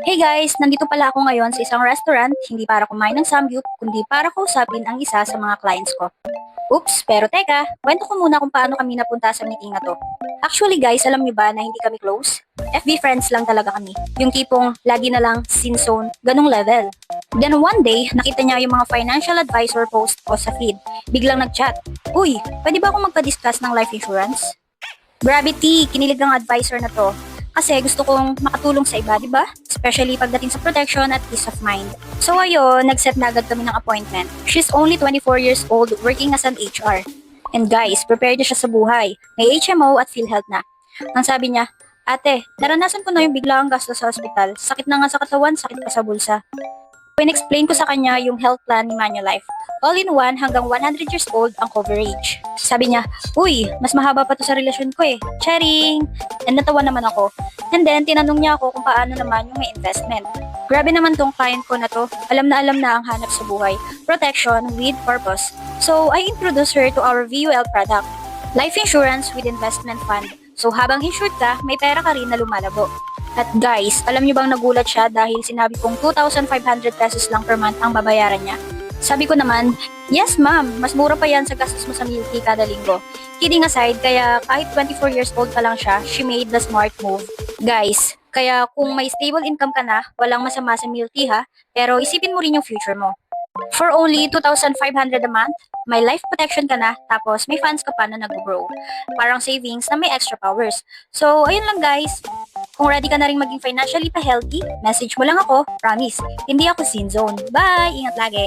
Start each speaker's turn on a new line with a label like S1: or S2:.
S1: Hey guys, nandito pala ako ngayon sa isang restaurant, hindi para kumain ng samgyup, kundi para kausapin ang isa sa mga clients ko. Oops, pero teka, kwento ko muna kung paano kami napunta sa meeting na to. Actually guys, alam niyo ba na hindi kami close? FB friends lang talaga kami. Yung tipong lagi na lang scene zone, ganong level. Then one day, nakita niya yung mga financial advisor post ko sa feed. Biglang nag-chat, "Uy, pwede ba akong magpa-discuss ng life insurance?" Gravity, kinilig ang advisor na to. Kasi gusto kong makatulong sa iba, di ba? Especially pagdating sa protection at peace of mind. So ayun, nag-set na agad kami ng appointment. She's only 24 years old, working as an HR. And guys, prepared na siya sa buhay. May HMO at PhilHealth na. Ang sabi niya, "Ate, naranasan ko na yung biglaang gasto sa ospital. Sakit na nga sa katawan, sakit pa sa bulsa." Explain ko sa kanya yung health plan ni Manulife. All-in-one hanggang 100 years old ang coverage. Sabi niya, "Uy, mas mahaba pa to sa relasyon ko eh. Charing!" And natawa naman ako. And then, tinanong niya ako kung paano naman yung may investment. Grabe naman tong client ko na to. Alam na ang hanap sa buhay. Protection with purpose. So, I introduced her to our VUL product. Life insurance with investment fund. So, habang insured ka, may pera ka rin na lumalabo. At guys, alam niyo bang nagulat siya dahil sinabi kong 2,500 pesos lang per month ang babayaran niya? Sabi ko naman, "Yes ma'am, mas mura pa yan sa gastos mo sa milk tea kada linggo." Kidding aside, kaya kahit 24 years old pa lang siya, she made the smart move. Guys, kaya kung may stable income ka na, walang masama sa milk tea ha, pero isipin mo rin yung future mo. For only 2,500 a month, may life protection ka na, tapos may funds ka pa na nag-grow. Parang savings na may extra powers. So, ayun lang guys. Kung ready ka na rin maging financially pa healthy, message mo lang ako, promise. Hindi ako sin zone. Bye! Ingat lagi!